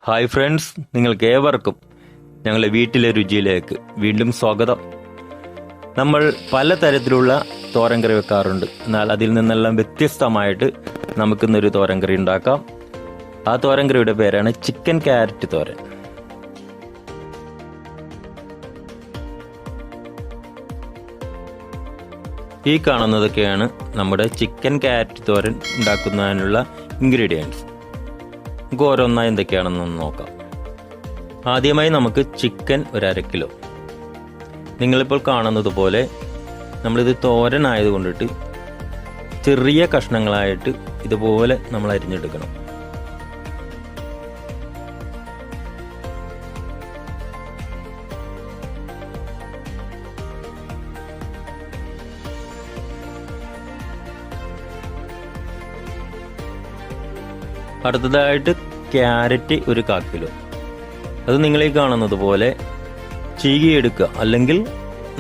Hi friends, നിങ്ങൾക്ക് ഏവർക്കും ഞങ്ങളുടെ വീട്ടിലെ രുചിയിലേക്ക് വീണ്ടും സ്വാഗതം. നമ്മൾ പലതരത്തിലുള്ള തോരൻ കറി വെക്കാറുണ്ട്. എന്നാൽ അതിൽ നിന്നെല്ലാം വ്യത്യസ്തമായിട്ട് നമുക്കിന്നൊരു തോരൻ കറി ഉണ്ടാക്കാം. ആ തോരൻ കറിയുടെ പേരാണ് ചിക്കൻ ക്യാരറ്റ് തോരൻ. ഈ കാണുന്നതൊക്കെയാണ് നമ്മുടെ ചിക്കൻ ക്യാരറ്റ് തോരൻ ഉണ്ടാക്കുന്നതിനുള്ള ഇൻഗ്രീഡിയൻസ്. നമുക്ക് ഓരോന്നായി എന്തൊക്കെയാണെന്നൊന്ന് നോക്കാം. ആദ്യമായി നമുക്ക് ചിക്കൻ 1/2 കിലോ. നിങ്ങളിപ്പോൾ കാണുന്നത് പോലെ നമ്മളിത് തോരനായതുകൊണ്ടിട്ട് ചെറിയ കഷ്ണങ്ങളായിട്ട് ഇതുപോലെ നമ്മൾ അരിഞ്ഞെടുക്കണം. അടുത്തതായിട്ട് ക്യാരറ്റ് 1/4 കിലോ. അത് നിങ്ങളീ കാണുന്നത് പോലെ ചീകിയെടുക്കുക, അല്ലെങ്കിൽ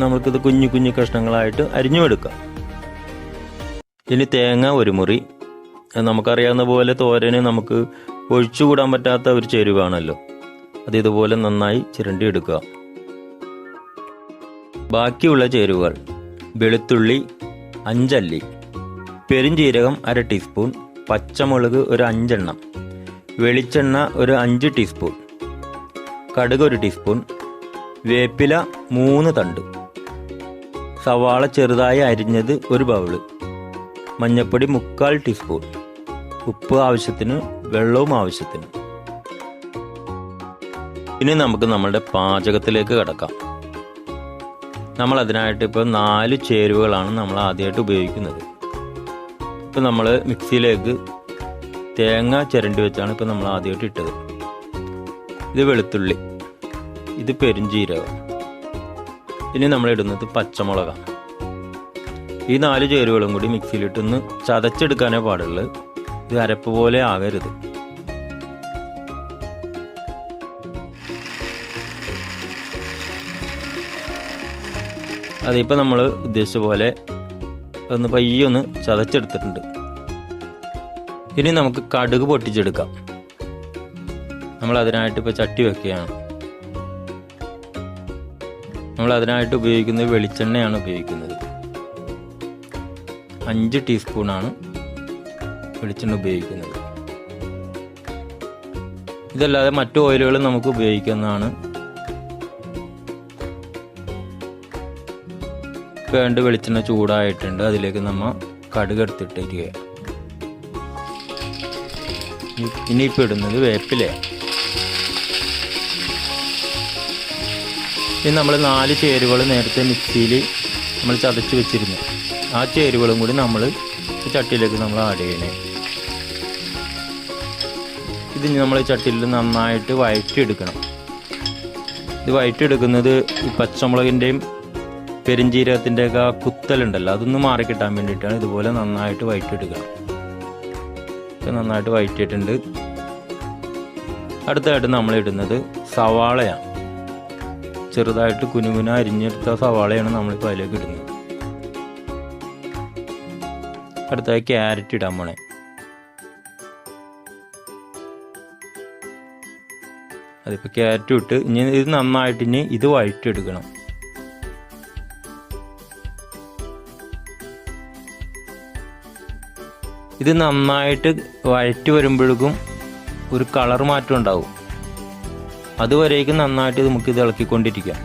നമുക്കിത് കുഞ്ഞു കുഞ്ഞു കഷ്ണങ്ങളായിട്ട് അരിഞ്ഞുമെടുക്കാം. ഇനി തേങ്ങ 1 മുറി. നമുക്കറിയാവുന്ന പോലെ തോരന് നമുക്ക് ഒഴിച്ചുകൂടാൻ പറ്റാത്ത ഒരു ചേരുവാണല്ലോ. അത് ഇതുപോലെ നന്നായി ചിരണ്ടി എടുക്കുക. ബാക്കിയുള്ള ചേരുവകൾ: വെളുത്തുള്ളി 5 അല്ലി, പെരുംജീരകം 1/2 ടീസ്പൂൺ, പച്ചമുളക് 5 എണ്ണം, വെളിച്ചെണ്ണ 5 ടീസ്പൂൺ, കടുക് 1 ടീസ്പൂൺ, വേപ്പില 3 തണ്ട്, സവാള ചെറുതായി അരിഞ്ഞത് 1 ബൗള്, മഞ്ഞൾപ്പൊടി 3/4 ടീസ്പൂൺ, ഉപ്പ് ആവശ്യത്തിന്, വെള്ളവും ആവശ്യത്തിന്. ഇനി നമുക്ക് നമ്മളുടെ പാചകത്തിലേക്ക് കടക്കാം. നമ്മൾ അതിനായിട്ട് ഇപ്പോൾ 4 ചേരുവകളാണ് നമ്മൾ ആദ്യമായിട്ട് ഉപയോഗിക്കുന്നത്. ഇപ്പം നമ്മൾ മിക്സിയിലേക്ക് തേങ്ങ ചിരണ്ടി വെച്ചാണ് ഇപ്പോൾ നമ്മൾ ആദ്യമായിട്ട് ഇട്ടത്. ഇത് വെളുത്തുള്ളി, ഇത് പെരുംജീരകം, ഇനി നമ്മളിടുന്നത് പച്ചമുളകാണ്. ഈ 4 ചേരുവകളും കൂടി മിക്സിയിലിട്ടൊന്ന് ചതച്ചെടുക്കാനേ പാടുള്ളൂ. ഇത് അരപ്പ് പോലെ ആകരുത്. അതിപ്പോൾ നമ്മൾ ഉദ്ദേശിച്ച പോലെ ഒന്ന് പയ്യൊന്ന് ചതച്ചെടുത്തിട്ടുണ്ട്. ഇനി നമുക്ക് കടുക് പൊട്ടിച്ചെടുക്കാം. നമ്മൾ അതിനായിട്ട് ഇപ്പോൾ ചട്ടി വെക്കുകയാണ്. നമ്മൾ അതിനായിട്ട് ഉപയോഗിക്കുന്നത് വെളിച്ചെണ്ണയാണ് ഉപയോഗിക്കുന്നത്. 5 ടീസ്പൂണാണ് വെളിച്ചെണ്ണ ഉപയോഗിക്കുന്നത്. ഇതല്ലാതെ മറ്റു ഓയിലുകൾ നമുക്ക് ഉപയോഗിക്കുന്നതാണ്. വേണ്ട വെളിച്ചെണ്ണ ചൂടായിട്ടുണ്ട്. അതിലേക്ക് നമ്മൾ കടുക് എടുത്തിട്ടിരിക്കുക. ഇനിയിപ്പോൾ ഇടുന്നത് വേപ്പിലയാണ്. ഇനി നമ്മൾ 4 ചേരുവകൾ നേരത്തെ മിക്സിയിൽ നമ്മൾ ചതച്ച് വെച്ചിരുന്നു. ആ ചേരുവകളും കൂടി നമ്മൾ ഈ ചട്ടിയിലേക്ക് നമ്മൾ ആഡ് ചെയ്യണേ. ഇത് നമ്മൾ ചട്ടിയിൽ നന്നായിട്ട് വഴറ്റിയെടുക്കണം. ഇത് വഴറ്റിയെടുക്കുന്നത് ഈ പച്ചമുളകിൻ്റെയും പെരുംജീരകത്തിൻ്റെയൊക്കെ ആ കുത്തലുണ്ടല്ലോ, അതൊന്ന് മാറിക്കിട്ടാൻ വേണ്ടിയിട്ടാണ്. ഇതുപോലെ നന്നായിട്ട് വഴറ്റിയെടുക്കണം. നന്നായിട്ട് വഴറ്റിയിട്ടുണ്ട്. അടുത്തായിട്ട് നമ്മൾ ഇടുന്നത് സവാളയാണ്. ചെറുതായിട്ട് കുനുകുന അരിഞ്ഞെടുത്ത സവാളയാണ് നമ്മളിപ്പോൾ അതിലേക്ക് ഇടുന്നത്. അടുത്തായി ക്യാരറ്റ് ഇടാൻ പോണേ. അതിപ്പോൾ ക്യാരറ്റ് ഇട്ട് ഇനി ഇത് നന്നായിട്ട് ഇത് വഴറ്റിയെടുക്കണം. ഇത് നന്നായിട്ട് വഴറ്റി വരുമ്പോഴേക്കും ഒരു കളർ മാറ്റം ഉണ്ടാവും. അതുവരേക്കും നന്നായിട്ട് നമുക്കിത് ഇളക്കിക്കൊണ്ടിരിക്കാം.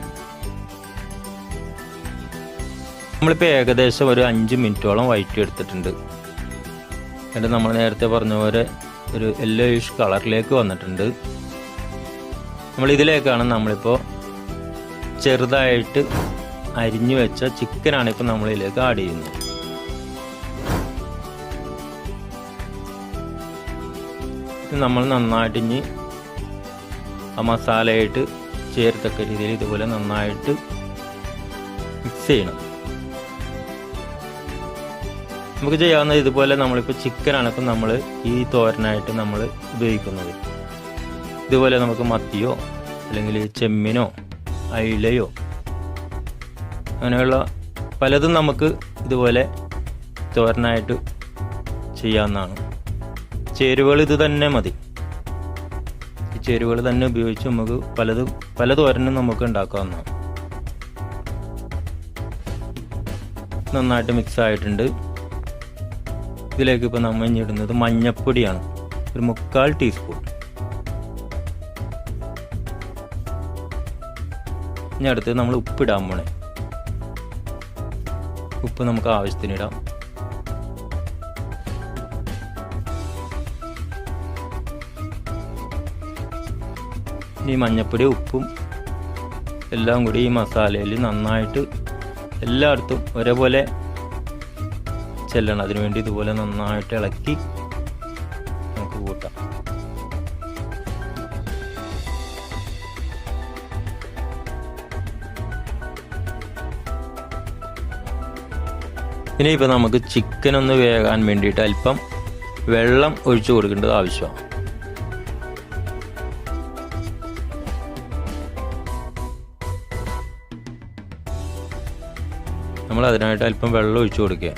നമ്മളിപ്പോൾ ഏകദേശം ഒരു 5 മിനിറ്റോളം വഴറ്റിയെടുത്തിട്ടുണ്ട്. എന്നിട്ട് നമ്മൾ നേരത്തെ പറഞ്ഞ പോലെ ഒരു യെല്ലോയിഷ് കളറിലേക്ക് വന്നിട്ടുണ്ട്. നമ്മളിതിലേക്കാണ് നമ്മളിപ്പോൾ ചെറുതായിട്ട് അരിഞ്ഞു വെച്ച ചിക്കനാണ് ഇപ്പോൾ നമ്മളിതിലേക്ക് ആഡ് ചെയ്യുന്നത്. നമ്മൾ നന്നായിട്ട് ഇനി ആ മസാലയായിട്ട് ചേർത്തക്ക രീതിയിൽ ഇതുപോലെ നന്നായിട്ട് മിക്സ് ചെയ്യണം. നമുക്ക് ചെയ്യാവുന്ന ഇതുപോലെ നമ്മളിപ്പോൾ ചിക്കനാണ് ഇപ്പം നമ്മൾ ഈ തോരനായിട്ട് നമ്മൾ ഉപയോഗിക്കുന്നത്. ഇതുപോലെ നമുക്ക് മത്തിയോ അല്ലെങ്കിൽ ചെമ്മീനോ അയിലയോ അങ്ങനെയുള്ള പലതും നമുക്ക് ഇതുപോലെ തോരനായിട്ട് ചെയ്യാവുന്നതാണ്. ചേരുവകൾ ഇത് തന്നെ മതി. ചേരുവകൾ തന്നെ ഉപയോഗിച്ച് നമുക്ക് പല തോരനും നമുക്ക് ഉണ്ടാക്കാവുന്നതാണ്. നന്നായിട്ട് മിക്സ് ആയിട്ടുണ്ട്. ഇതിലേക്ക് ഇപ്പോൾ നമ്മൾ ഇനി ഇടുന്നത് മഞ്ഞപ്പൊടിയാണ്, ഒരു 3/4 ടീസ്പൂൺ. ഇനി അടുത്ത് നമ്മൾ ഉപ്പിടാൻ പോണേ. ഉപ്പ് നമുക്ക് ആവശ്യത്തിനിടാം. ഈ മഞ്ഞപ്പൊടി ഉപ്പും എല്ലാം കൂടി ഈ മസാലയിൽ നന്നായിട്ട് എല്ലായിടത്തും ഒരേപോലെ ചെല്ലണം. അതിനുവേണ്ടി ഇതുപോലെ നന്നായിട്ട് ഇളക്കി നമുക്ക് കൂട്ടാം. ഇനിയിപ്പോൾ നമുക്ക് ചിക്കൻ ഒന്ന് വേകാൻ വേണ്ടിയിട്ട് അല്പം വെള്ളം ഒഴിച്ചു കൊടുക്കേണ്ടത് ആവശ്യമാണ്. നമ്മൾ അതിനായിട്ട് അല്പം വെള്ളം ഒഴിച്ചു കൊടുക്കുക.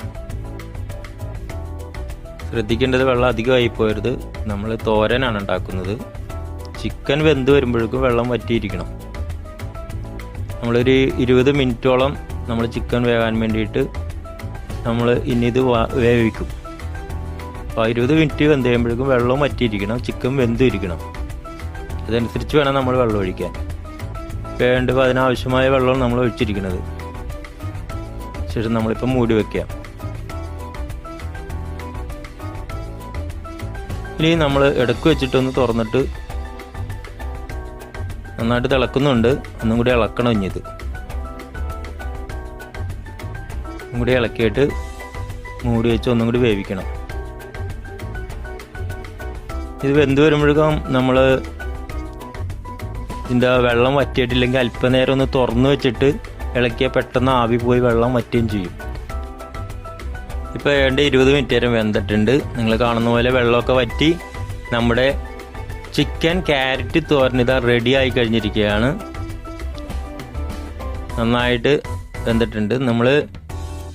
ശ്രദ്ധിക്കേണ്ടത് വെള്ളം അധികമായി പോരുത്. നമ്മൾ തോരനാണ് ഉണ്ടാക്കുന്നത്. ചിക്കൻ വെന്ത് വരുമ്പോഴേക്കും വെള്ളം വറ്റിയിരിക്കണം. നമ്മളൊരു 20 മിനിറ്റോളം നമ്മൾ ചിക്കൻ വേകാൻ വേണ്ടിയിട്ട് നമ്മൾ ഇനി ഇത് വേവിക്കും. അപ്പോൾ 20 മിനിറ്റ് വെന്ത് കഴിയുമ്പോഴേക്കും വെള്ളവും വറ്റിയിരിക്കണം, ചിക്കൻ വെന്തിരിക്കണം. അതനുസരിച്ച് വേണം നമ്മൾ വെള്ളം ഒഴിക്കാൻ. വേണ്ടപ്പോൾ അതിനാവശ്യമായ വെള്ളമാണ് നമ്മൾ ഒഴിച്ചിരിക്കുന്നത്. ശേഷം നമ്മളിപ്പോൾ മൂടി വയ്ക്കാം. ഇനി നമ്മൾ ഇടയ്ക്ക് വെച്ചിട്ടൊന്ന് തുറന്നിട്ട് നന്നായിട്ട് തിളക്കുന്നുണ്ട്. ഒന്നും കൂടി ഇളക്കണം. ഇനിയത് ഒന്നും കൂടി ഇളക്കിയിട്ട് മൂടി വെച്ച് ഒന്നും കൂടി വേവിക്കണം. ഇത് വെന്ത് വരുമ്പോഴേക്കും നമ്മൾ ഇതിൻ്റെ വെള്ളം വറ്റിയിട്ടില്ലെങ്കിൽ അല്പനേരം ഒന്ന് തുറന്നു വെച്ചിട്ട് ഇളക്കിയാൽ പെട്ടെന്ന് ആവി പോയി വെള്ളം വറ്റുകയും ചെയ്യും. ഇപ്പോൾ 20 മിനിറ്റ് നേരം വെന്തിട്ടുണ്ട്. നിങ്ങൾ കാണുന്ന പോലെ വെള്ളമൊക്കെ വറ്റി നമ്മുടെ ചിക്കൻ ക്യാരറ്റ് തോരൻ ഇതാ റെഡി ആയി കഴിഞ്ഞിരിക്കുകയാണ്. നന്നായിട്ട് വെന്തിട്ടുണ്ട്.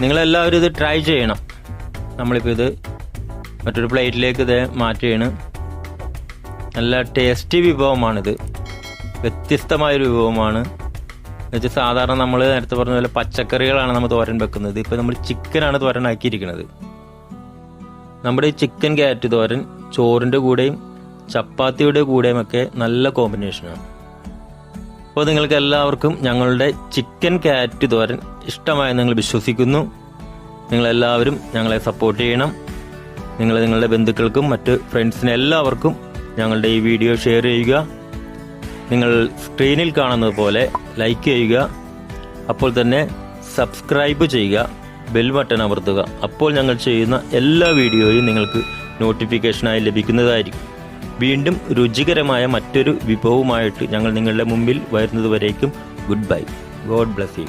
നിങ്ങളെല്ലാവരും ഇത് ട്രൈ ചെയ്യണം. നമ്മളിപ്പോൾ ഇത് മറ്റൊരു പ്ലേറ്റിലേക്ക് ഇത് മാറ്റുകയാണ്. നല്ല ടേസ്റ്റി വിഭവമാണിത്. വ്യത്യസ്തമായൊരു വിഭവമാണ്. എന്നുവെച്ചാൽ സാധാരണ നമ്മൾ നേരത്തെ പറഞ്ഞ പോലെ പച്ചക്കറികളാണ് നമ്മൾ തോരൻ വെക്കുന്നത്. ഇപ്പോൾ നമ്മൾ ചിക്കനാണ് തോരൻ ആക്കിയിരിക്കുന്നത്. നമ്മുടെ ഈ ചിക്കൻ ക്യാരറ്റ് തോരൻ ചോറിൻ്റെ കൂടെയും ചപ്പാത്തിയുടെ കൂടെയും ഒക്കെ നല്ല കോമ്പിനേഷനാണ്. അപ്പോൾ നിങ്ങൾക്ക് എല്ലാവർക്കും ഞങ്ങളുടെ ചിക്കൻ ക്യാരറ്റ് തോരൻ ഇഷ്ടമായെന്ന് നിങ്ങൾ വിശ്വസിക്കുന്നു. നിങ്ങളെല്ലാവരും ഞങ്ങളെ സപ്പോർട്ട് ചെയ്യണം. നിങ്ങളുടെ ബന്ധുക്കൾക്കും മറ്റ് ഫ്രണ്ട്സിനും എല്ലാവർക്കും ഞങ്ങളുടെ ഈ വീഡിയോ ഷെയർ ചെയ്യുക. നിങ്ങൾ സ്ക്രീനിൽ കാണുന്നത് പോലെ ലൈക്ക് ചെയ്യുക. അപ്പോൾ തന്നെ സബ്സ്ക്രൈബ് ചെയ്യുക, ബെൽ ബട്ടൺ അമർത്തുക. അപ്പോൾ ഞങ്ങൾ ചെയ്യുന്ന എല്ലാ വീഡിയോയും നിങ്ങൾക്ക് നോട്ടിഫിക്കേഷനായി ലഭിക്കുന്നതായിരിക്കും. വീണ്ടും രുചികരമായ മറ്റൊരു വിഭവവുമായിട്ട് ഞങ്ങൾ നിങ്ങളുടെ മുമ്പിൽ വരുന്നതുവരേക്കും goodbye. God bless U.